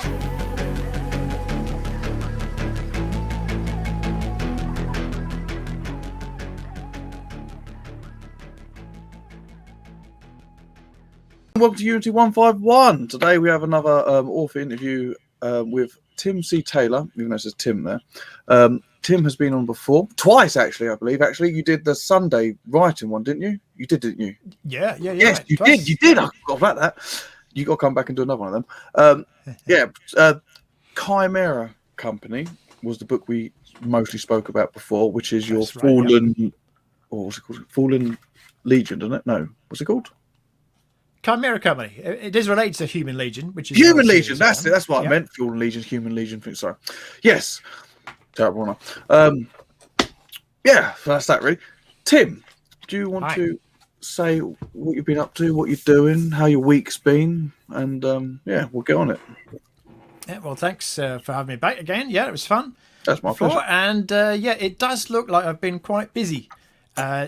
Welcome to Unity 151. Today we have another author interview with Tim C. Taylor, even though it says Tim there. Tim has been on before, twice actually, I believe. Actually, you did the Sunday writing one, didn't you? You did, didn't you? Yeah. Yes, you twice. did. I forgot about that. You got to come back and do another one of them. Chimera Company was the book we mostly spoke about before, which is your Fallen, or what's it called? Fallen Legion, doesn't it? No, what's it called? Chimera Company. It is related to Human Legion, which is Human Legion. That's it. That's what I meant. Fallen Legion, Human Legion. Sorry. Yes. Terrible one. So that's that really. Tim, do you want to say what you've been up to, what you're doing, how your week's been, and we'll get on it. Yeah. Well, thanks for having me back again. Yeah, it was fun. That's my pleasure. And it does look like I've been quite busy.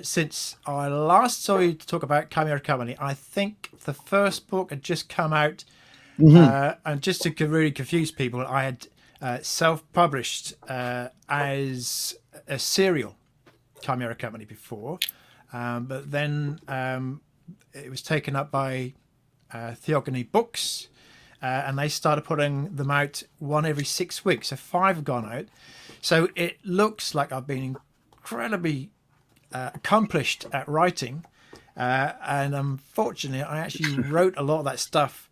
Since I last saw you to talk about Chimera Company. I think the first book had just come out, and just to really confuse people, I had self-published as a serial Chimera Company before, but then it was taken up by Theogony Books, and they started putting them out one every 6 weeks. So 5 have gone out. So it looks like I've been incredibly accomplished at writing, and unfortunately I actually wrote a lot of that stuff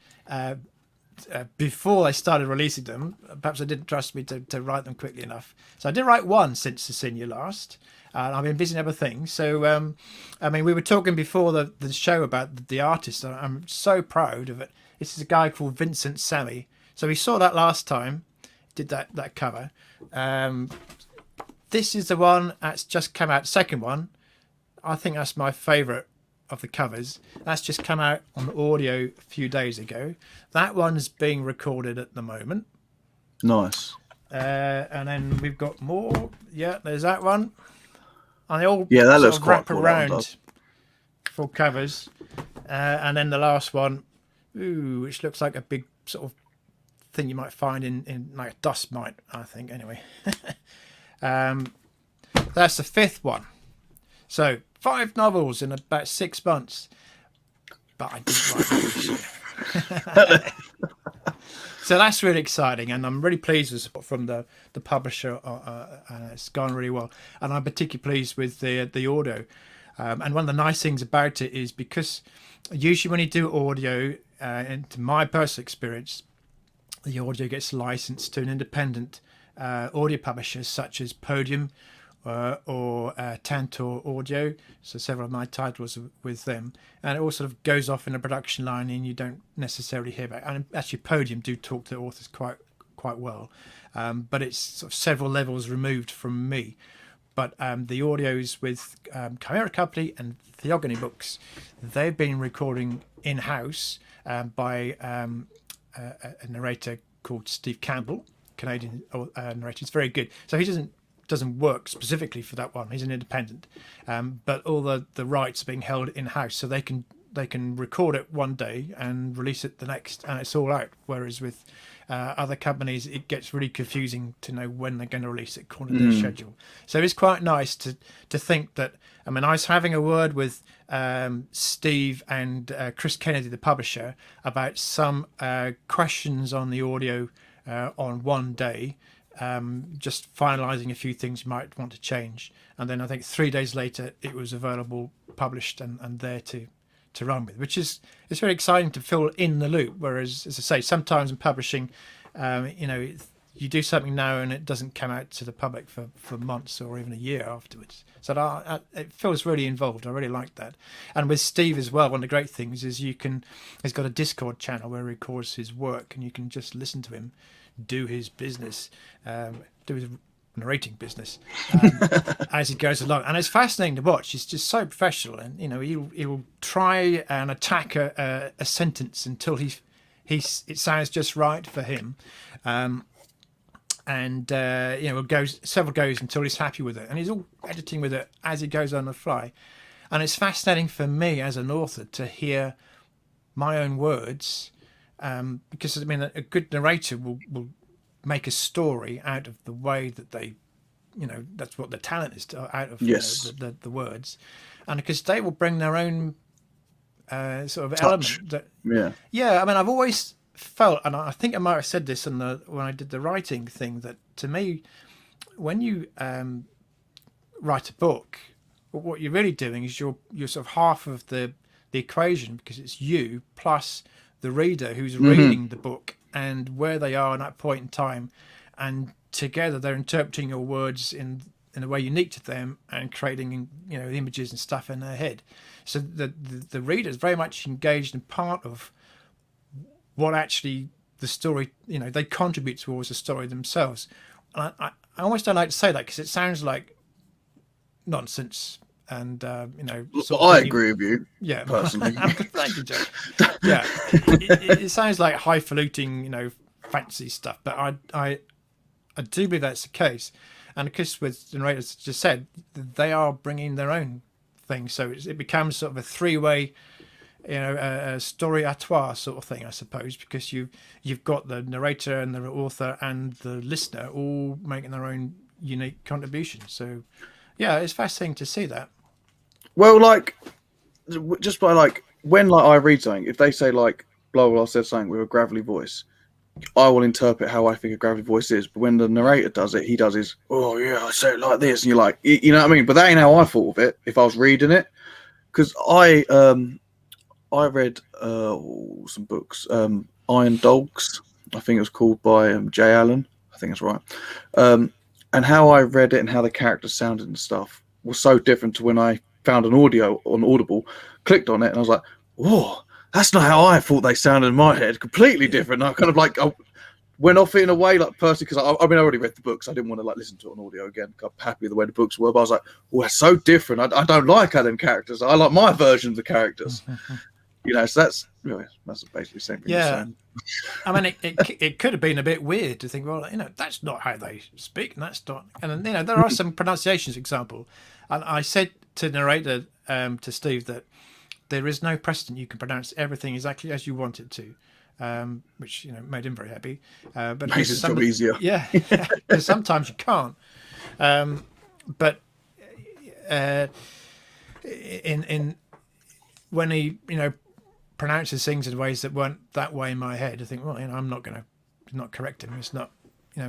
before I started releasing them. Perhaps I didn't trust me to write them quickly enough. So I did write one since the senior last, and I've been busy in other things. So we were talking before the show about the artist. I'm so proud of it. This is a guy called Vincent Sammy. So we saw that last time, did that cover. This is the one that's just come out, second one. I think that's my favourite of the covers. That's just come out on audio a few days ago. That one's being recorded at the moment. Nice. And then we've got more. Yeah, there's that one. And they all that looks quite wrap cool, around full covers. And then the last one, which looks like a big sort of thing you might find in like a dust mite, I think, anyway. That's the 5th one. So 5 novels in about 6 months. But I didn't write that this year. So that's really exciting, and I'm really pleased with support from the publisher. It's gone really well, and I'm particularly pleased with the audio. And one of the nice things about it is because usually when you do audio, and to my personal experience, the audio gets licensed to an independent audio publishers such as Podium or Tantor Audio. So several of my titles are with them, and it all sort of goes off in a production line, and you don't necessarily hear about it. And actually, Podium do talk to authors quite well, but it's sort of several levels removed from me. But the audios with Chimera Company and Theogony Books, they've been recording in-house by a narrator called Steve Campbell, Canadian narrator. He's very good. So he doesn't work specifically for that one. He's an independent, but all the rights are being held in-house, so they can record it one day and release it the next, and it's all out. Whereas with other companies, it gets really confusing to know when they're going to release it according to their schedule. So it's quite nice to think that. I mean, I was having a word with Steve and Chris Kennedy, the publisher, about some questions on the audio on one day. Just finalising a few things you might want to change, and then I think 3 days later it was available, published, and there to run with, which is it's very exciting to fill in the loop. Whereas, as I say, sometimes in publishing, you do something now and it doesn't come out to the public for months or even a year afterwards. So it feels really involved. I really like that. And with Steve as well, one of the great things is he's got a Discord channel where he records his work, and you can just listen to him do his business, do his narrating business as he goes along, and it's fascinating to watch. He's just so professional, and he'll try and attack a sentence until it sounds just right for him, it goes several goes until he's happy with it, and he's all editing with it as he goes on the fly. And it's fascinating for me as an author to hear my own words because I mean a good narrator will make a story out of the way that they, that's what the talent is out of Yes. the words, and because they will bring their own sort of Touch. element. That, yeah. I mean, I've always felt, and I think I might have said this when I did the writing thing, that to me, when you write a book, what you're really doing is you're sort of half of the equation, because it's you plus the reader who's reading the book and where they are in that point in time, and together they're interpreting your words in a way unique to them and creating images and stuff in their head. So the reader is very much engaged and part of what actually the story, they contribute towards the story themselves. And I almost don't like to say that because it sounds like nonsense. And I agree with you. Yeah, personally. Thank you, Joe. Yeah, it sounds like highfalutin, fancy stuff, but I do believe that's the case. And of course, with the narrators just said, they are bringing their own thing, so it becomes sort of a three-way, a story à trois sort of thing, I suppose, because you've got the narrator and the author and the listener all making their own unique contribution. So, yeah, it's fascinating to see that. Well, like, just by when I read something, if they say blah blah blah said something with a gravelly voice, I will interpret how I think a gravelly voice is. But when the narrator does it, he does his, oh yeah, I say it like this, and you're like, you know what I mean? But that ain't how I thought of it if I was reading it, because I read some books, Iron Dogs, I think it was called, by Jay Allen, I think that's right. And how I read it and how the characters sounded and stuff was so different to when I found an audio on Audible, clicked on it, and I was like, whoa, that's not how I thought they sounded in my head. Completely different. And I kind of I went off it in a way, personally, because I already read the books. I didn't want to listen to it on audio again. I'm happy with the way the books were, but I was like, oh, that's so different. I don't like how them characters are. I like my version of the characters. So that's basically the same thing. Yeah. I mean, it could have been a bit weird to think, well, that's not how they speak, and that's not. And there are some pronunciations, example. And I said to the narrator, to Steve, that there is no precedent. You can pronounce everything exactly as you want it to, which made him very happy. But makes his job easier. Yeah, because sometimes you can't. But in when he pronounces things in ways that weren't that way in my head, I think, well, I'm not going to not correct him. It's not,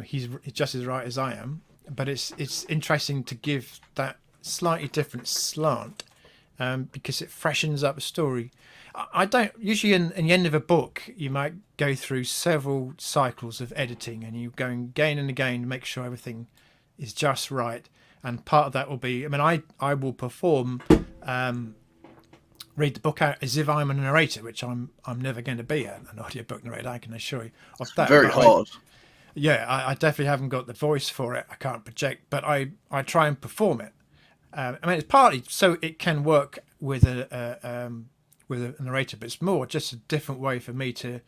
he's just as right as I am. But it's interesting to give that slightly different slant, because it freshens up a story. I don't usually in the end of a book, you might go through several cycles of editing, and you go again and again to make sure everything is just right. And part of that will be, I will perform. Read the book out as if I'm a narrator, which I'm never going to be an audiobook narrator, I can assure you of that. Very hard. I definitely haven't got the voice for it. I can't project, but I try and perform it. It's partly so it can work with a narrator, but it's more just a different way for me to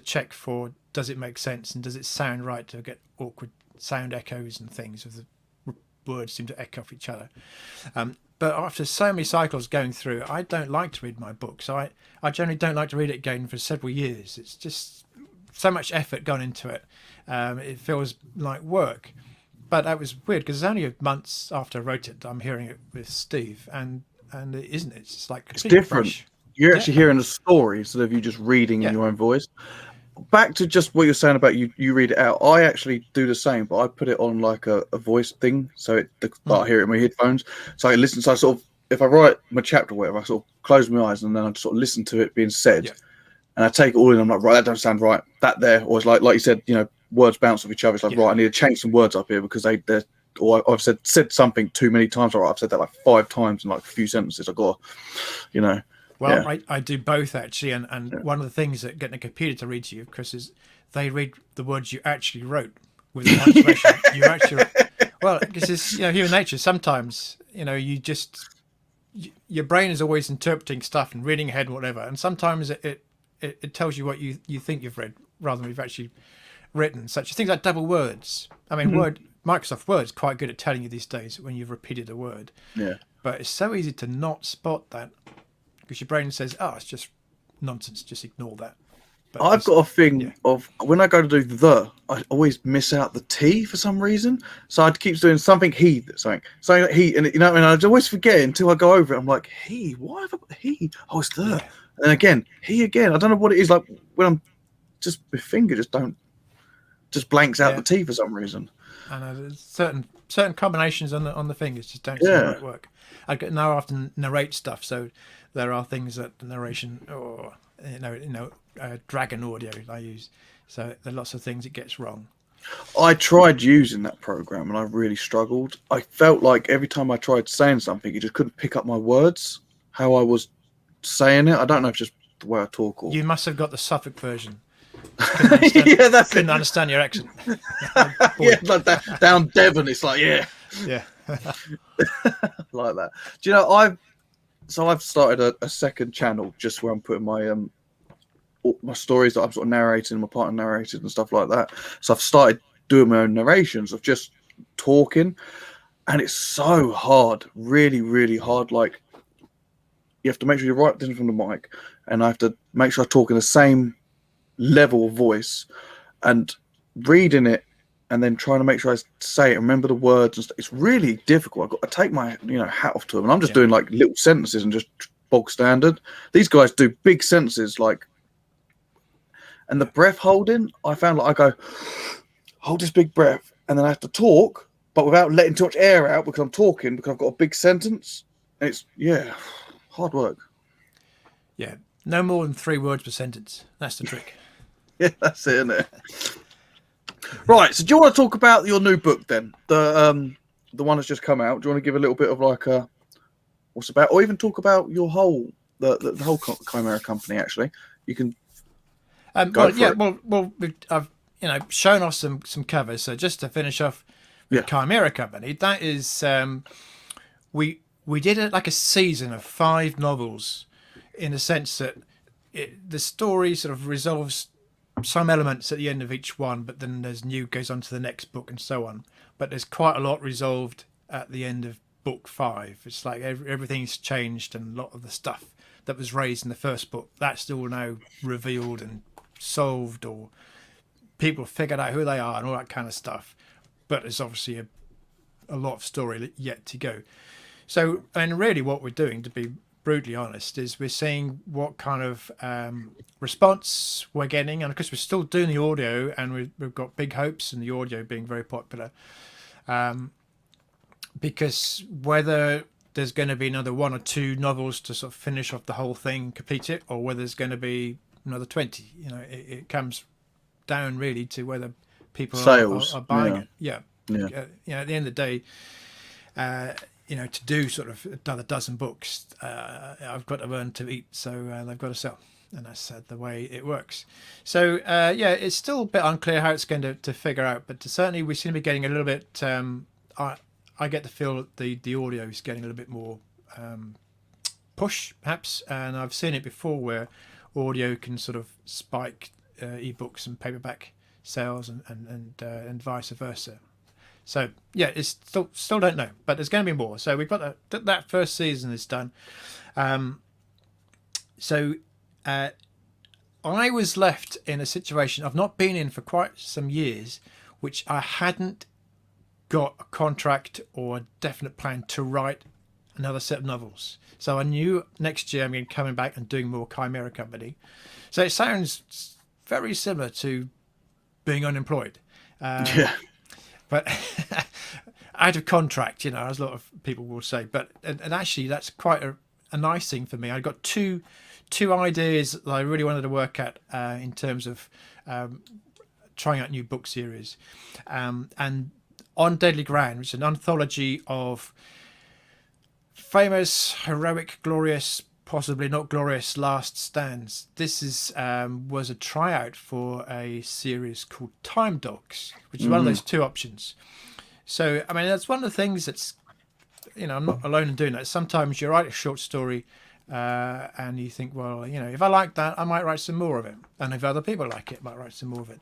check for, does it make sense and does it sound right, to get awkward sound echoes and things of the words seem to echo off each other. But after so many cycles going through, I don't like to read my book. So I generally don't like to read it again for several years. It's just so much effort gone into it. It feels like work. But that was weird, because it's only months after I wrote it, I'm hearing it with Steve, and it isn't. It's just like it's different. Fresh. You're actually hearing a story instead of you just reading in your own voice. Back to just what you're saying about you read it out. I actually do the same, but I put it on like a voice thing, so I hear it in my headphones. So I listen. So I sort of, if I write my chapter or whatever, I sort of close my eyes and then I sort of listen to it being said, and I take it all in. I'm like, right, that don't sound right. That there, or it's like you said, words bounce off each other. It's like, right, I need to change some words up here because they're or I've said something too many times, or I've said that like 5 times in like a few sentences. I got, Well, I do both actually, and one of the things that getting a computer to read to you, Chris, is they read the words you actually wrote with the punctuation. You actually well, because it's human nature. Sometimes you just your brain is always interpreting stuff and reading ahead and whatever, and sometimes it tells you what you think you've read rather than you've actually written. Such things like double words. Microsoft Word's quite good at telling you these days when you've repeated a word. Yeah. But it's so easy to not spot that, because your brain says, "Oh, it's just nonsense. Just ignore that." But I've got a thing yeah. of when I go to do I always miss out the T for some reason. So I keep doing something something like he, and you know, and I always forget until I go over it. I'm like, he, why have I got he? Oh, it's the. Yeah. And again, he again. I don't know what it is. Like when I'm just my finger just blanks out Yeah. the T for some reason. I know there's certain combinations on the fingers just don't seem Yeah. to quite work. Now I often narrate stuff, so there are things that the narration or dragon audio I use. So there are lots of things it gets wrong. I tried using that program and I really struggled. I felt like every time I tried saying something, it just couldn't pick up my words, how I was saying it. I don't know if it's just the way I talk or. You must have got the Suffolk version. Yeah, that's couldn't it. understand your accent. Yeah, like that down Devon, it's like yeah. like that. Do you know I've started a second channel just where I'm putting my stories that I'm sort of narrating, my partner narrated and stuff like that. So I've started doing my own narrations of just talking, and it's so hard, really, really hard. Like you have to make sure you're right down from the mic, and I have to make sure I talk in the same level of voice, and reading it, and then trying to make sure I say it, remember the words and stuff. It's really difficult. I've got to take my hat off to them, and I'm just doing like little sentences and just bog standard. These guys do big sentences like. And the breath holding, I found like I go, hold this big breath, and then I have to talk, but without letting too much air out because I'm talking because I've got a big sentence. And it's hard work. Yeah, no more than 3 words per sentence. That's the trick. Yeah, that's it, isn't it? Right. So, do you want to talk about your new book then? The one that's just come out. Do you want to give a little bit of like what's about, or even talk about your whole the whole Chimera company? Actually, you can. I've shown off some covers. So just to finish off with Chimera Company, that is we did it like a season of 5 novels, in the sense that the story sort of resolves some elements at the end of each one, but then there's goes on to the next book and so on. But there's quite a lot resolved at the end of book 5. It's like everything's changed, and a lot of the stuff that was raised in the first book, that's all now revealed and solved, or people figured out who they are and all that kind of stuff. But there's obviously a lot of story yet to go. So, and really what we're doing, to be brutally honest, is we're seeing what kind of response we're getting, and of course we're still doing the audio, and we've got big hopes in the audio being very popular, because whether there's going to be another 1 or 2 novels to sort of finish off the whole thing, complete it, or whether there's going to be another 20. It comes down really to whether people are buying it. Yeah. At the end of the day, to do sort of another dozen books, I've got to earn to eat, so they've got to sell, and that's the way it works. So it's still a bit unclear how it's going to figure out, but certainly we seem to be getting a little bit. I get the feel that the audio is getting a little bit more push, perhaps, and I've seen it before where audio can sort of spike ebooks and paperback sales and vice versa. So it's still don't know, but there's going to be more. So we've got that first season is done. I was left in a situation I've not been in for quite some years, which I hadn't got a contract or a definite plan to write another set of novels. So I knew next year I'm going to be coming back and doing more Chimera Company. So it sounds very similar to being unemployed. But out of contract, as a lot of people will say. But and actually, that's quite a nice thing for me. I got two ideas that I really wanted to work at in terms of trying out new book series, and On Deadly Ground, which is an anthology of famous, heroic, glorious, possibly not glorious last stands. This was a tryout for a series called Time Dogs, which is one of those 2 options. So, I mean, that's one of the things that's, I'm not alone in doing that. Sometimes you write a short story and you think, well, if I like that, I might write some more of it. And if other people like it, I might write some more of it.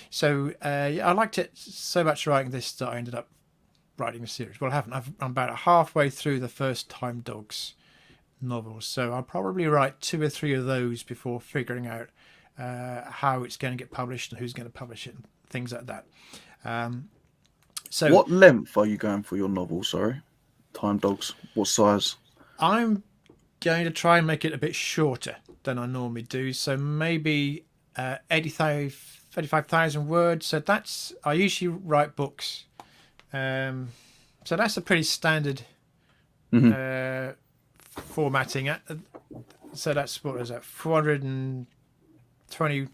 So I liked it so much writing this that I ended up writing a series. Well, I haven't. I'm about halfway through the first Time Dogs novels, so I'll probably write 2 or 3 of those before figuring out how it's going to get published and who's going to publish it, and things like that. So, what length are you going for your novel? Sorry, Time Dogs. What size? I'm going to try and make it a bit shorter than I normally do. So maybe 85,000 words. So I usually write books. So that's a pretty standard formatting. So that's, what is that, 420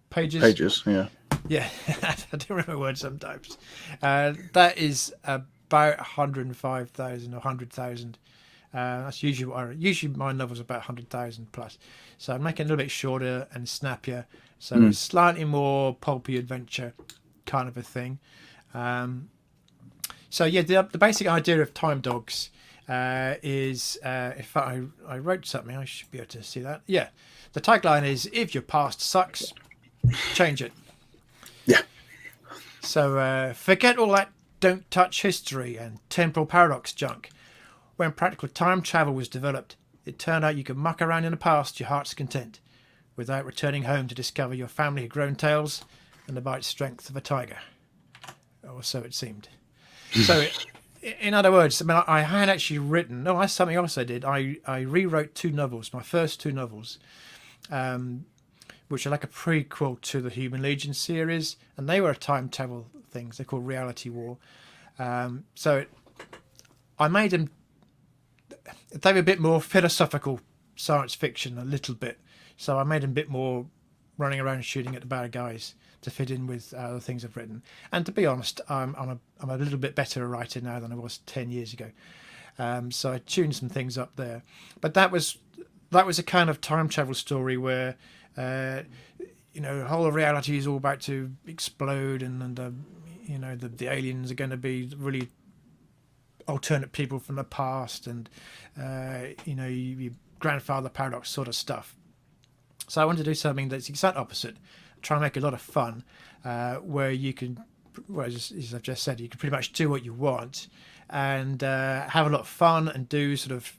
pages? Pages, yeah. Yeah, I don't remember words sometimes. That is about 105,000 or 100,000. That's usually usually my novels are about 100,000 plus. So I'm making it a little bit shorter and snappier. So it's slightly more pulpy adventure kind of a thing. So yeah, the basic idea of Time Dogs is, if I wrote something, I should be able to see that. Yeah, the tagline is, if your past sucks, change it. Yeah. So forget all that don't touch history and temporal paradox junk. When practical time travel was developed, it turned out you could muck around in the past to your heart's content, without returning home to discover your family had grown tails and the bite strength of a tiger. Or so it seemed. So, in other words, I mean, I had actually written... No, that's something else I did. I rewrote two novels, my first two novels, which are like a prequel to the Human Legion series, and they were time travel things. They're called Reality War. So I made them... They were a bit more philosophical science fiction, a little bit. So I made them a bit more running around shooting at the bad guys to fit in with the things I've written. And to be honest, I'm a little bit better a writer now than I was 10 years ago. So I tuned some things up there. But that was a kind of time travel story where the whole of reality is all about to explode, and the aliens are going to be really alternate people from the past, and your grandfather paradox sort of stuff. So I wanted to do something that's the exact opposite. Try and make a lot of fun, where you can, well, as I've just said, you can pretty much do what you want and have a lot of fun and do sort of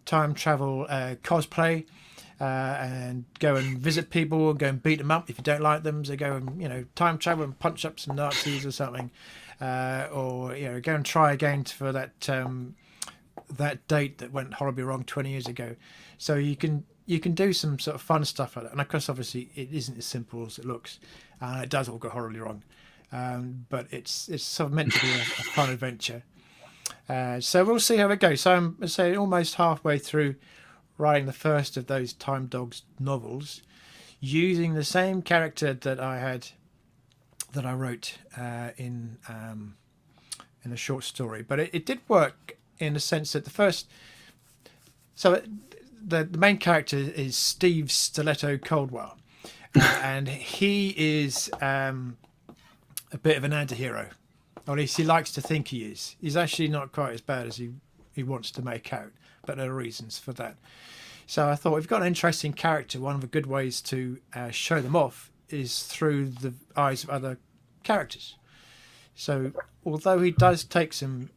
time travel cosplay, and go and visit people and go and beat them up if you don't like them. So go and time travel and punch up some Nazis or something, or go and try again for that date that went horribly wrong 20 years ago. So you can do some sort of fun stuff like that. And of course, obviously, it isn't as simple as it looks. It does all go horribly wrong. But it's sort of meant to be a fun adventure. So we'll see how it goes. So I'm almost halfway through writing the first of those Time Dogs novels, using the same character that I wrote in a short story. But it did work in the sense that the first... So the main character is Steve Stiletto Coldwell, and he is a bit of an anti-hero. Or at least he likes to think he is. He's actually not quite as bad as he wants to make out, but there are reasons for that. So I thought, we've got an interesting character. One of the good ways to show them off is through the eyes of other characters. So although he does take some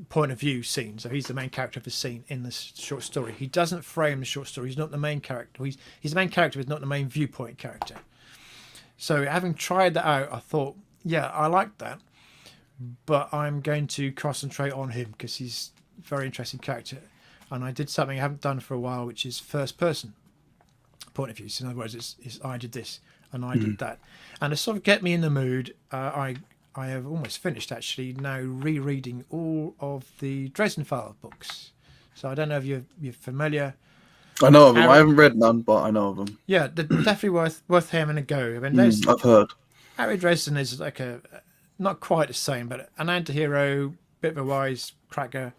point of view scenes, so he's the main character of the scene in this short story, he doesn't frame the short story. He's not the main character. He's the main character, but not the main viewpoint character. So having tried that out, I thought, yeah, I like that, but I'm going to concentrate on him because he's a very interesting character. And I did something I haven't done for a while, which is first person point of view. So in other words, it's I did this and I did that. And to sort of get me in the mood, I have almost finished actually now rereading all of the Dresden Files books. So I don't know if you're familiar. I know of them. I haven't read none, but I know of them. Yeah, they're definitely worth having a go. I mean, I've heard. Harry Dresden is like not quite the same, but an anti-hero, bit of a wise cracker.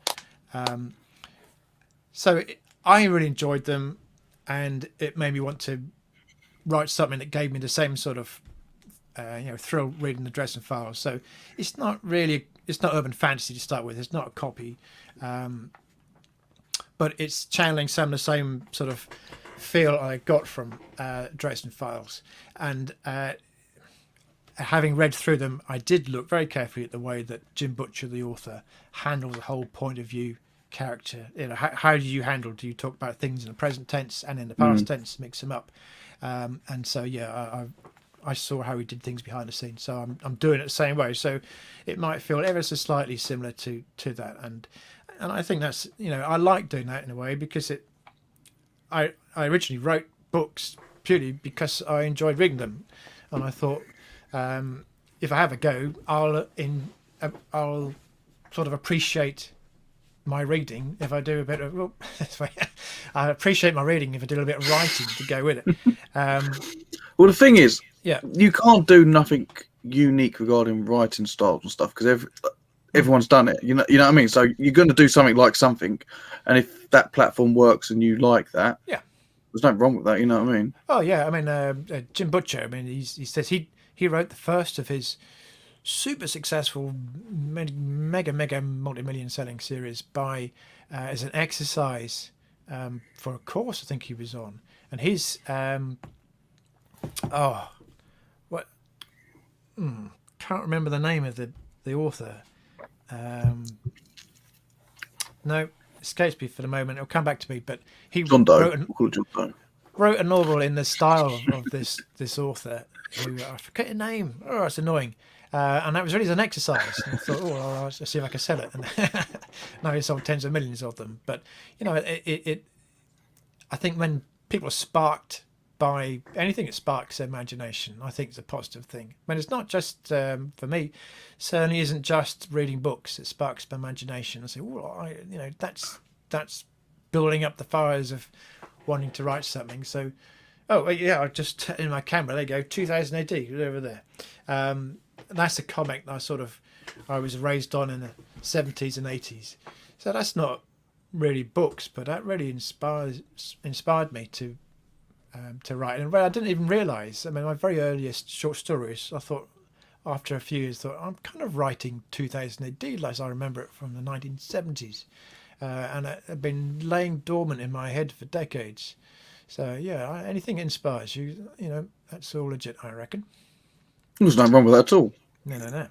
So I really enjoyed them, and it made me want to write something that gave me the same sort of thrill reading the Dresden Files. So it's not urban fantasy to start with. It's not a copy, but it's channeling some of the same sort of feel I got from Dresden Files. And having read through them, I did look very carefully at the way that Jim Butcher, the author, handled the whole point of view character. How do you handle? Do you talk about things in the present tense and in the past tense, mix them up? And so I saw how he did things behind the scenes, so I'm doing it the same way. So it might feel ever so slightly similar to that, and I think that's I like doing that in a way because I originally wrote books purely because I enjoyed reading them, and I thought if I have a go, I'll sort of appreciate my reading if I do a bit of I appreciate my reading if I do a little bit of writing to go with it. Well, the thing is, yeah, you can't do nothing unique regarding writing styles and stuff because everyone's done it. You know what I mean. So you're going to do something like something, and if that platform works and you like that, yeah, there's nothing wrong with that. You know what I mean? Oh yeah, I mean Jim Butcher. I mean he says he wrote the first of his super successful mega multi-million selling series by as an exercise for a course I think he was on, and his can't remember the name of the author. No, escapes me for the moment. It'll come back to me. But he wrote a novel in the style of this author who I forget his name. Oh, it's annoying. And that was really an exercise. And I thought, I'll see if I can sell it. And now he sold tens of millions of them. But I think when people are sparked by anything that sparks their imagination, I think it's a positive thing. I mean, it's not just for me. Certainly isn't just reading books that sparks my imagination. I say, that's building up the fires of wanting to write something. So, I just in my camera. There you go, 2000 AD over there. That's a comic that I was raised on in the 70s and 80s. So that's not really books, but that really inspired me to write. And I didn't even realise. I mean, my very earliest short stories, I thought after a few years, I'm kind of writing 2000 AD as I remember it from the 1970s, and it had been laying dormant in my head for decades. So yeah, anything that inspires you, that's all legit, I reckon. There's nothing wrong with that at all. No.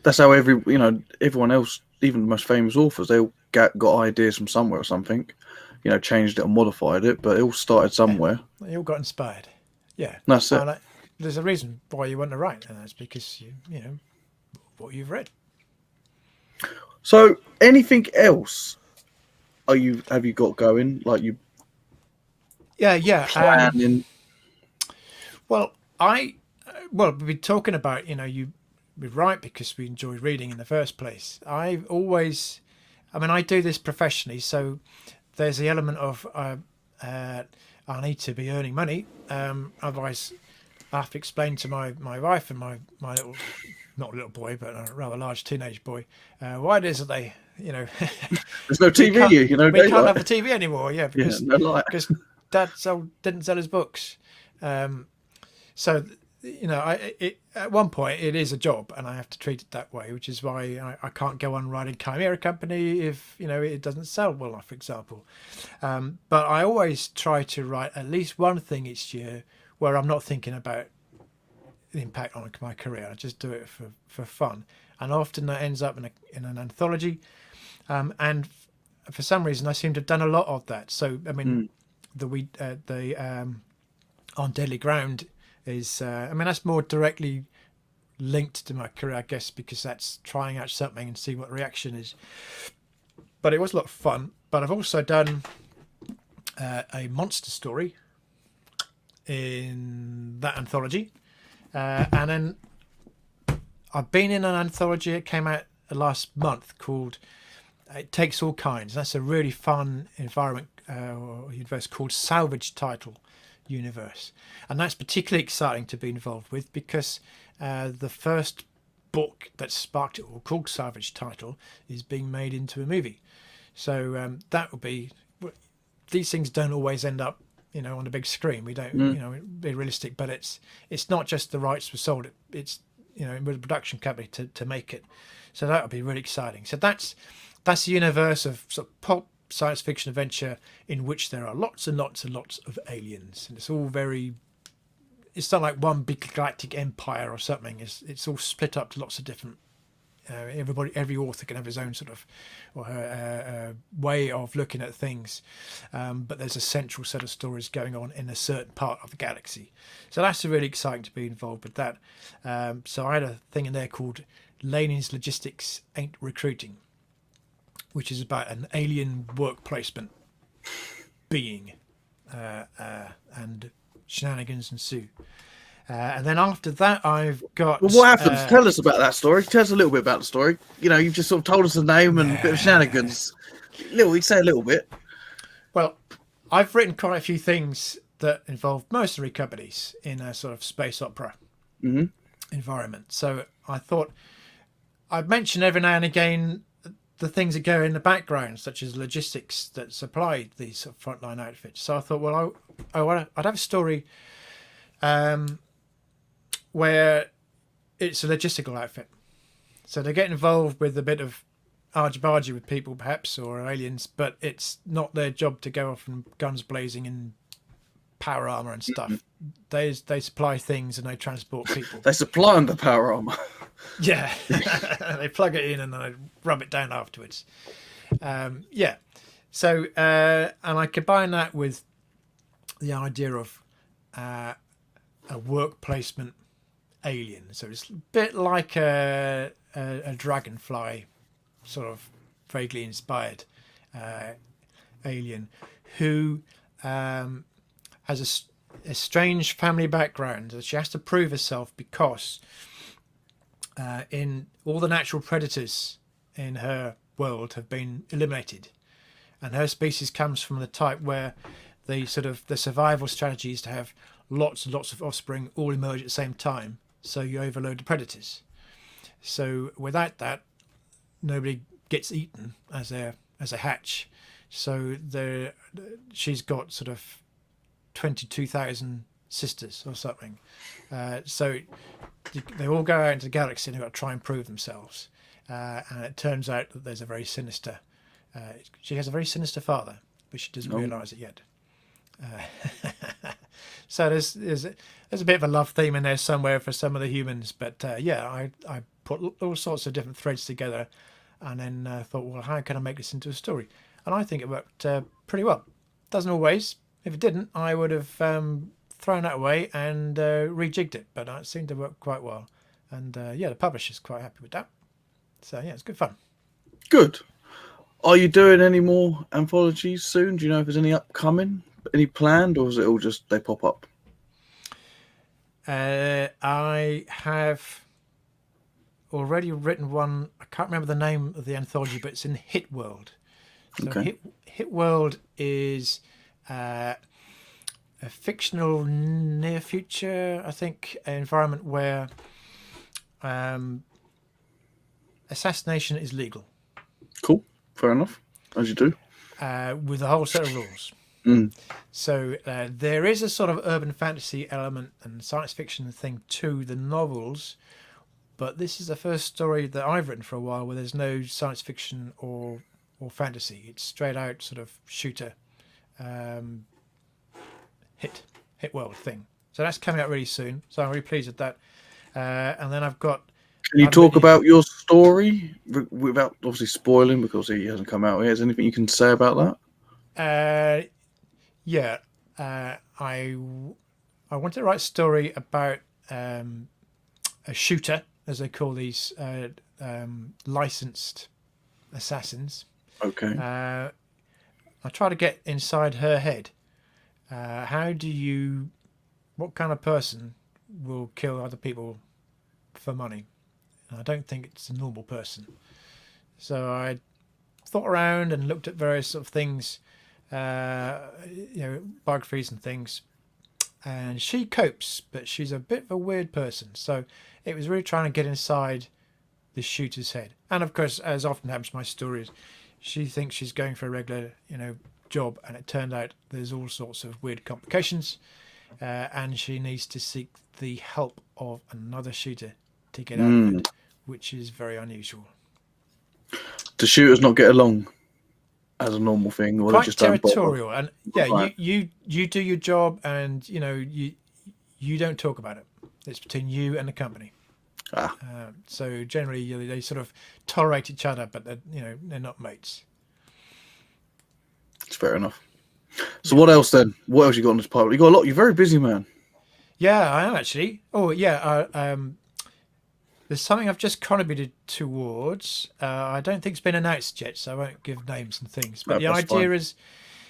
That's how everyone else, even the most famous authors, they all got ideas from somewhere or something. Changed it and modified it, but it all started somewhere. Yeah, they all got inspired. Yeah, that's it. There's a reason why you want to write, and that's because what you've read. So, anything else? Have you got going? Like you? Yeah. Planning? We've been talking about we write because we enjoy reading in the first place. I do this professionally, so there's the element of I need to be earning money, otherwise I have to explain to my wife and my little, not little boy, but a rather large teenage boy, why it is that they there's no TV. We can't have a TV anymore. Yeah, because Dad didn't sell his books. So at one point it is a job, and I have to treat it that way, which is why I can't go on writing Chimera Company if it doesn't sell well, for example. But I always try to write at least one thing each year where I'm not thinking about the impact on my career. I just do it for fun, and often that ends up in an anthology. And for some reason, I seem to have done a lot of that. So I mean, the On Deadly Ground is that's more directly linked to my career, I guess, because that's trying out something and see what the reaction is. But it was a lot of fun. But I've also done a monster story in that anthology, and then I've been in an anthology that came out last month called It Takes All Kinds. That's a really fun environment or universe called Salvage Title Universe, and that's particularly exciting to be involved with because the first book that sparked it all, called Salvage Title, is being made into a movie. So that will be. These things don't always end up on the big screen. We don't be realistic, but it's not just the rights were sold, it's with a production company to make it. So that would be really exciting. So that's the universe of sort of pulp science fiction adventure in which there are lots and lots and lots of aliens, and it's all it's not like one big galactic empire or something. It's all split up to lots of different every author can have his own sort of or way of looking at things, but there's a central set of stories going on in a certain part of the galaxy. So that's really exciting to be involved with that. So I had a thing in there called Laney's Logistics Ain't Recruiting, which is about an alien work placement being, and shenanigans ensue. And then after that, I've got... Well, what happened? Tell us about that story. Tell us a little bit about the story. You've just sort of told us the name and a bit of shenanigans. You say a little bit. Well, I've written quite a few things that involve mercenary companies in a sort of space opera environment. So I thought I'd mention every now and again the things that go in the background, such as logistics that supply these sort of frontline outfits. So I thought, well, I'd have a story where it's a logistical outfit. So they get involved with a bit of argy-bargy with people, perhaps, or aliens, but it's not their job to go off and guns blazing in power armor and stuff. They supply things and they transport people. They supply them the power armor. Yeah. They plug it in and then they rub it down afterwards. Yeah. So, and I combine that with the idea of a work placement alien. So it's a bit like a dragonfly, sort of vaguely inspired alien who has a strange family background that she has to prove herself because in all the natural predators in her world have been eliminated, and her species comes from the type where the survival strategy is to have lots and lots of offspring all emerge at the same time, so you overload the predators. So without that, nobody gets eaten as a hatch. So she's got sort of 22,000 sisters or something. So they all go out into the galaxy and they've got to try and prove themselves. And it turns out that there's a very sinister... she has a very sinister father, but she doesn't realise it yet. So there's a bit of a love theme in there somewhere for some of the humans. But I put all sorts of different threads together and then thought, well, how can I make this into a story? And I think it worked pretty well. Doesn't always. If it didn't, I would have thrown that away and rejigged it. But it seemed to work quite well. And the publisher's quite happy with that. So yeah, it's good fun. Good. Are you doing any more anthologies soon? Do you know if there's any upcoming, any planned, or is it all just they pop up? I have already written one. I can't remember the name of the anthology, but it's in Hit World. So Okay. Hit World is a fictional near future, I think, environment where assassination is legal. Cool. Fair enough. As you do. With a whole set of rules. So there is a sort of urban fantasy element and science fiction thing to the novels, but this is the first story that I've written for a while where there's no science fiction or fantasy. It's straight out sort of shooter hit world thing. So that's coming out really soon. So I'm really pleased with that. And then I've got... Can you talk about your story without obviously spoiling, because he hasn't come out yet? Is there anything you can say about that? I wanted to write a story about a shooter, as they call these licensed assassins. Okay. I try to get inside her head. What kind of person will kill other people for money? And I don't think it's a normal person. So I thought around and looked at various sort of things, biographies and things. And she copes, but she's a bit of a weird person. So it was really trying to get inside the shooter's head. And of course, as often happens in my stories, she thinks she's going for a regular, job, and it turned out there's all sorts of weird complications, and she needs to seek the help of another shooter to get out of it, which is very unusual. Do shooters not get along as a normal thing, or quite they just territorial? And Right. you do your job, and you don't talk about it. It's between you and the company. Ah, So generally they sort of tolerate each other, but they're not mates. it's fair enough. So what else then? What else you got on this pipeline? You got a lot. You're very busy, man. Yeah, I am actually. Oh yeah, there's something I've just contributed towards. I don't think it's been announced yet, so I won't give names and things. But the idea is,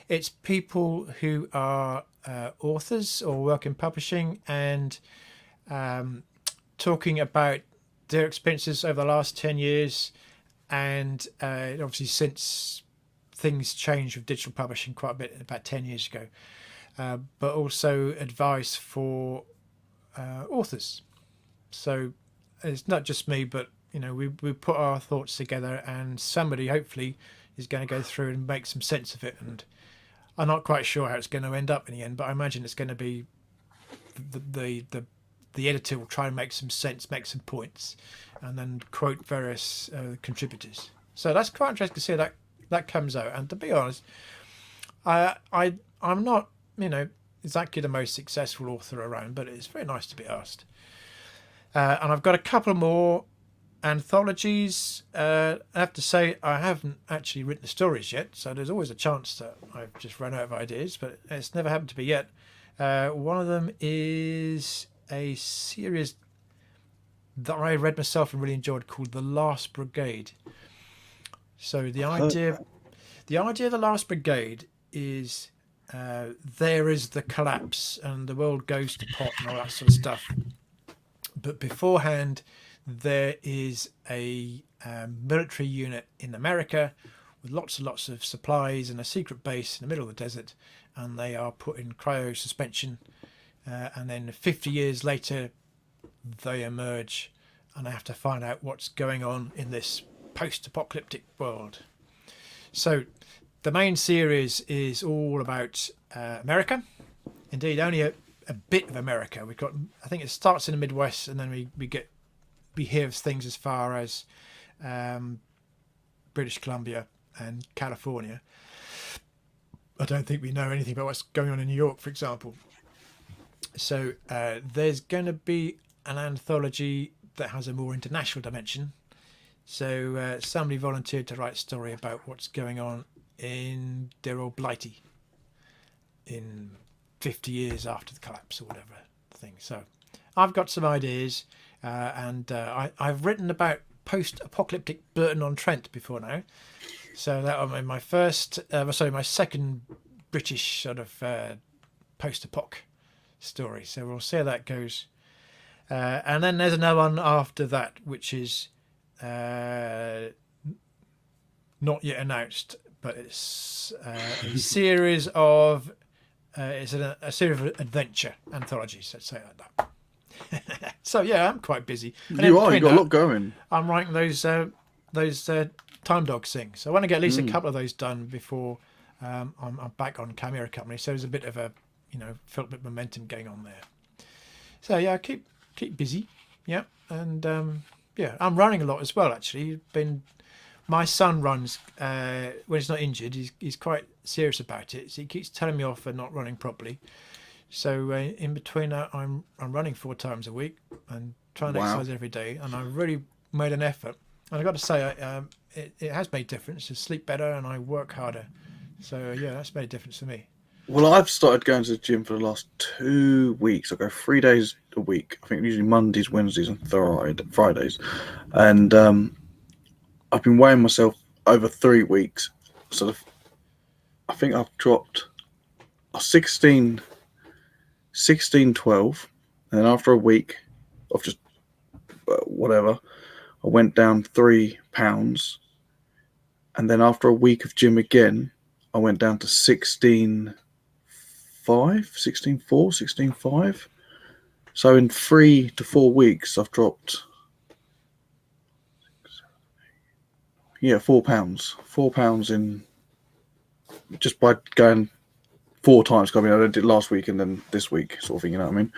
it's people who are authors or work in publishing and talking about their experiences over the last 10 years, and obviously since things changed with digital publishing quite a bit about 10 years ago, but also advice for authors. So it's not just me, but we put our thoughts together, and somebody hopefully is going to go through and make some sense of it. And I'm not quite sure how it's going to end up in the end, but I imagine it's going to be the editor will try and make some sense, make some points, and then quote various contributors. So that's quite interesting to see that comes out. And to be honest, I'm not exactly the most successful author around, but it's very nice to be asked. And I've got a couple more anthologies. I have to say I haven't actually written the stories yet, so there's always a chance that I've just run out of ideas, but it's never happened to me yet. One of them is a series that I read myself and really enjoyed called The Last Brigade. So the idea of The Last Brigade is there is the collapse and the world goes to pot and all that sort of stuff. But beforehand, there is a military unit in America with lots and lots of supplies and a secret base in the middle of the desert, and they are put in cryo suspension. And then 50 years later, they emerge, and they have to find out what's going on in this post-apocalyptic world. So the main series is all about America. Indeed, only a bit of America. I think it starts in the Midwest, and then we hear of things as far as British Columbia and California. I don't think we know anything about what's going on in New York, for example. So there's going to be an anthology that has a more international dimension. So somebody volunteered to write a story about what's going on in dear old Blighty in 50 years after the collapse or whatever thing. So I've got some ideas, and I've written about post-apocalyptic Burton-on-Trent before now. So that was my second British sort of post-apoc story. So we'll see how that goes. And then there's another one after that, which is not yet announced, but it's a series of a series of adventure anthologies. Let's say it like that. So yeah, I'm quite busy. And you've got a lot going. I'm writing those Time Dogs things. So I want to get at least a couple of those done before I'm back on Chimera Company. So there's a bit of a felt a bit of momentum going on there. So yeah, keep busy. Yeah, and I'm running a lot as well. Actually, my son runs when he's not injured. He's quite serious about it. So he keeps telling me off for not running properly. So in between that, I'm running 4 times a week and trying to exercise every day. And I really made an effort. And I've got to say, it has made a difference. I sleep better and I work harder. So yeah, that's made a difference for me. Well, I've started going to the gym for the last 2 weeks. I go 3 days a week. I think usually Mondays, Wednesdays, and Fridays. And I've been weighing myself over 3 weeks. So I think I've dropped 16, 12. And then after a week of just whatever, I went down 3 pounds. And then after a week of gym again, I went down to 16.4, 16.5. So in 3 to 4 weeks, I've dropped 4 pounds. 4 pounds in just by going 4 times. I mean, I did it last week and then this week, sort of thing. You know what I mean?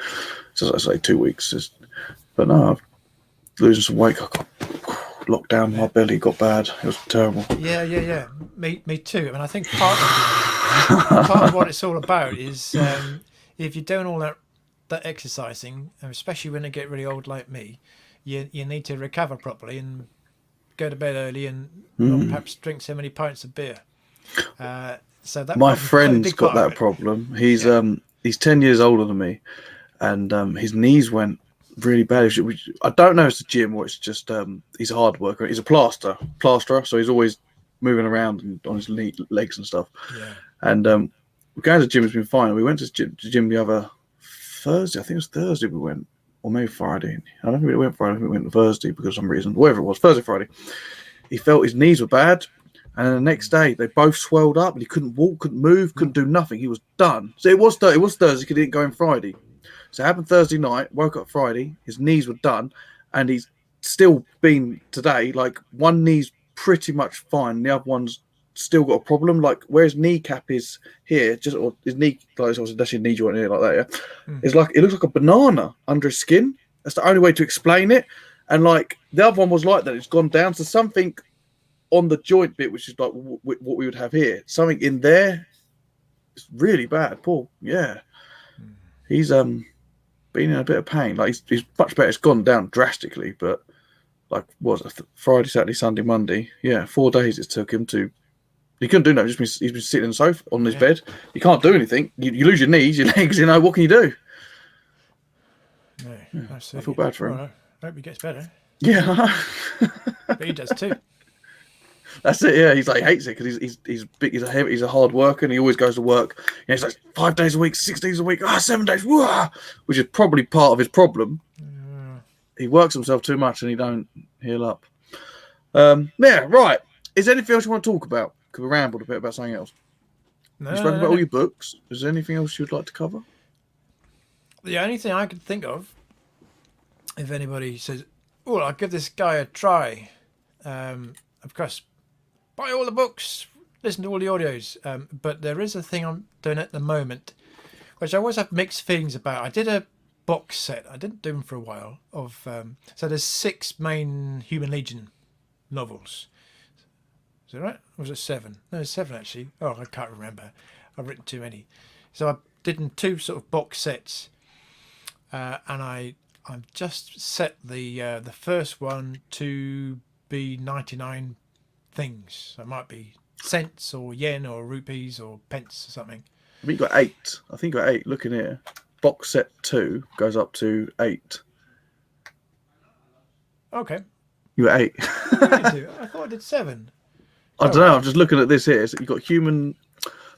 So as I say, 2 weeks. But no, I'm losing some weight. I got locked down. My belly got bad. It was terrible. Yeah. Me too. I mean, I think part of what it's all about is if you're doing all that exercising, and especially when you get really old like me, you need to recover properly and go to bed early and not perhaps drink so many pints of beer. So that My probably quite a friend's big got part of that it. problem. He's 10 years older than me, and his knees went really bad. I don't know if it's the gym or it's just he's a hard worker. He's a plasterer, so he's always moving around and on his legs and stuff. Yeah. And going to the gym has been fine. We went to the gym the other Thursday. I think it was Thursday we went, or maybe Friday. I don't think we went Friday. I think we went Thursday because of some reason. Whatever it was, Thursday, Friday. He felt his knees were bad. And then the next day, they both swelled up, and he couldn't walk, couldn't move, couldn't do nothing. He was done. So it was Thursday because he didn't go in Friday. So it happened Thursday night. Woke up Friday. His knees were done, and he's still been today. Like one knee's pretty much fine, the other one's still got a problem. Like where his kneecap is here, or his knee, like that's your knee joint here, like that. Yeah, it's like it looks like a banana under his skin. That's the only way to explain it. And like the other one was like that. It's gone down to something on the joint bit, which is like what we would have here. Something in there. It's really bad. Paul. Yeah. He's been in a bit of pain. Like he's much better. It's gone down drastically, but like what was it? Friday, Saturday, Sunday, Monday. Yeah, 4 days it took him to. He couldn't do nothing. He's been sitting on the sofa on his bed. You can't do anything. You lose your knees, your legs. You know what can you do? No, I feel bad for him. Well, I hope he gets better. Yeah, But he does too. that's it. Yeah, he's like he hates it because he's big. He's a hard worker, and he always goes to work. You know, he's like 5 days a week, 6 days a week, 7 days, which is probably part of his problem. He works himself too much, and he don't heal up. Yeah, right. Is there anything else you want to talk about? Because we rambled a bit about something else. You spoke about all your books. Is there anything else you'd like to cover? The only thing I could think of, if anybody says, "Oh, I'll give this guy a try," of course, buy all the books, listen to all the audios. But there is a thing I'm doing at the moment, which I always have mixed feelings about. I did a box set. I didn't do them for a while. So there's 6 main Human Legion novels. Is that right? Or was it 7? No, it's 7 actually. Oh, I can't remember. I've written too many. So I did in 2 sort of box sets, and I've just set the first one to be 99 things. So it might be cents or yen or rupees or pence or something. I think you got 8. I think you got 8. Looking here, box set 2 goes up to 8. Okay. You got 8. I thought I did 7. I don't know. I'm just looking at this here. So you've got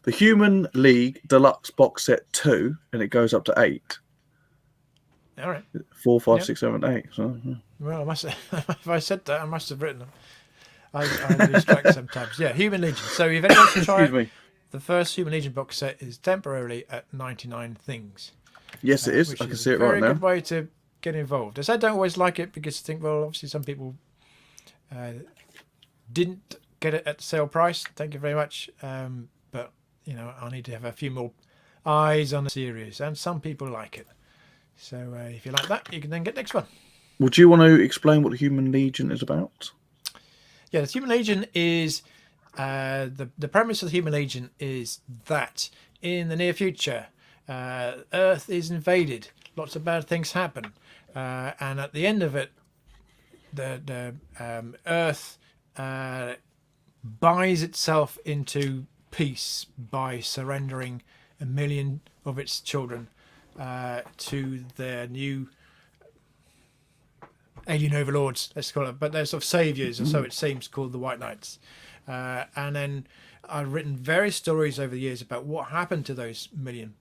the Human League Deluxe box set 2, and it goes up to 8. All right. 4, 5, 6, 7, 8. So, yeah. Well, I must. If I said that, I must have written them. I distract sometimes. Yeah, Human Legion. So if anyone wants to try it, the first Human Legion box set is temporarily at 99 things. Yes, it is. I can see it right now. Very good way to get involved. As I don't always like it because I think, well, obviously some people didn't get it at the sale price. Thank you very much. But I need to have a few more eyes on the series, and some people like it. So if you like that, you can then get the next one. Would you want to explain what the Human Legion is about? Yeah, the Human Legion is the premise of the Human Legion is that in the near future, Earth is invaded. Lots of bad things happen, and at the end of it, the Earth buys itself into peace by surrendering 1 million of its children to their new alien overlords, let's call it, but they're sort of saviors, or so it seems, called the White Knights. And then I've written various stories over the years about what happened to those 1 million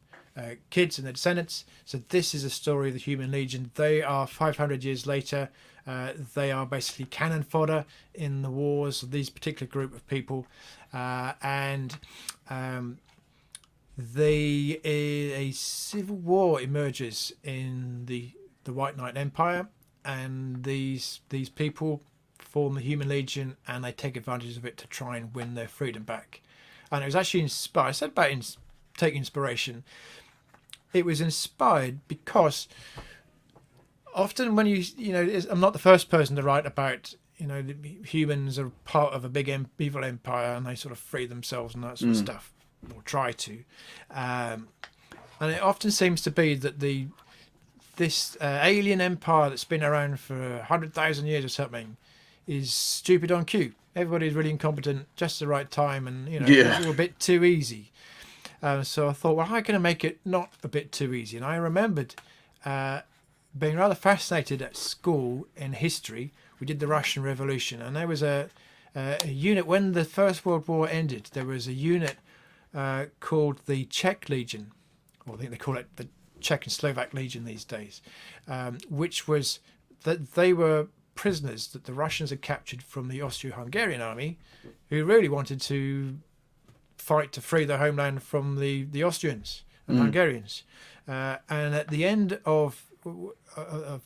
kids and their descendants. So this is a story of the Human Legion. They are 500 years later. They are basically cannon fodder in the wars of these particular group of people, and a civil war emerges in the White Knight Empire, and these people form the Human Legion, and they take advantage of it to try and win their freedom back. And it was actually inspired. I said about take inspiration. It was inspired because often when I'm not the first person to write about, the humans are part of a big evil empire and they sort of free themselves and that sort of stuff, or try to. And it often seems to be that the this alien empire that's been around for 100,000 years or something is stupid on cue. Everybody's really incompetent, just the right time, and it's all a bit too easy. So I thought, well, how can I make it not a bit too easy? And I remembered being rather fascinated at school in history. We did the Russian Revolution, and there was a unit when the First World War ended. There was a unit called the Czech Legion, or I think they call it the Czech and Slovak Legion these days, which was that they were prisoners that the Russians had captured from the Austro-Hungarian army, who really wanted to fight to free their homeland from the Austrians and Hungarians. And at the end of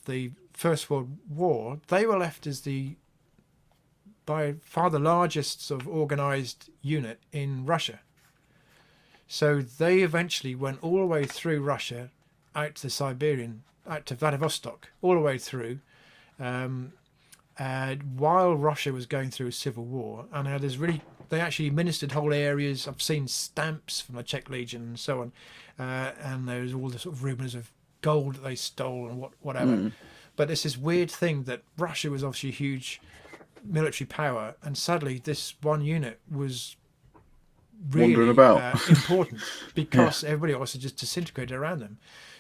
the First World War, they were left as by far the largest sort of organised unit in Russia. So they eventually went all the way through Russia, out to out to Vladivostok, all the way through, while Russia was going through a civil war. And they actually administered whole areas. I've seen stamps from the Czech Legion and so on, and there's all the sort of rumours of gold that they stole and whatever. But it's this weird thing that Russia was obviously a huge military power, and suddenly this one unit was really important because everybody else had just disintegrated around them.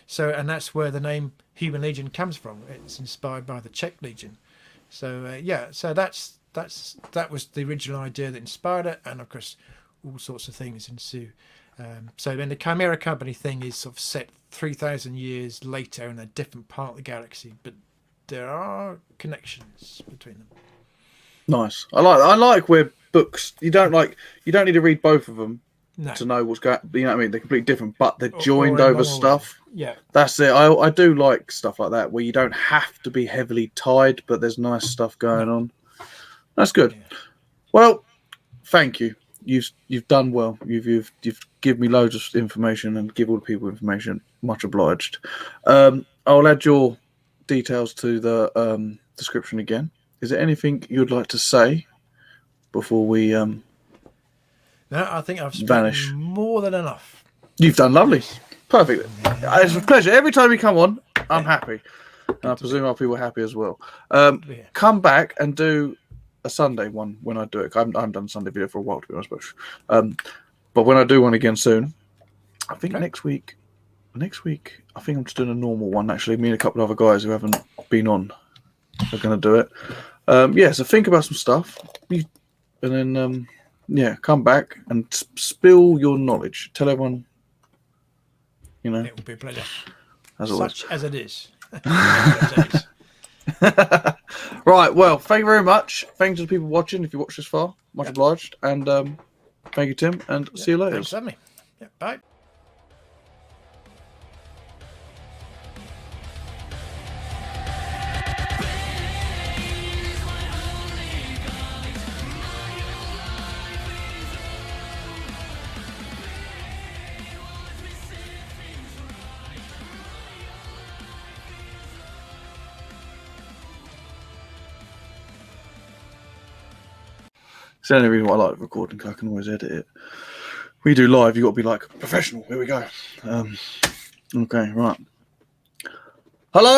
So, and that's where the name Human Legion comes from. It's inspired by the Czech Legion. So so that was the original idea that inspired it, and of course all sorts of things ensue. So then the Chimera Company thing is sort of set 3,000 years later in a different part of the galaxy, but there are connections between them. Nice. I like where books you don't need to read both of them to know what's going. You know what I mean? They're completely different, but they're joined over stuff. Yeah, that's it. I do like stuff like that where you don't have to be heavily tied, but there's nice stuff going on. That's good. Yeah. Well, thank you. You've done well. You've given me loads of information and give all the people information. Much obliged. I'll add your details to the description again. Is there anything you'd like to say before we No, I think I've vanish? More than enough. You've done lovely. Perfect. It's a pleasure. Every time you come on, I'm happy. And I presume our people are happy as well. Come back and do a Sunday one when I do it. I haven't done a Sunday video for a while, to be honest. But when I do one again soon, I think next week, I think I'm just doing a normal one. Actually, me and a couple of other guys who haven't been on are going to do it. So think about some stuff. And then, come back and spill your knowledge. Tell everyone, It will be a pleasure. As always. Such as it is. Right, well, thank you very much. Thanks to the people watching, if you watched this far. Much obliged. And thank you, Tim, and see you later. Thanks for having me. Yeah, bye. It's the only reason why I like recording, because I can always edit it. When you do live, you've got to be like professional. Here we go. Okay, right. Hello.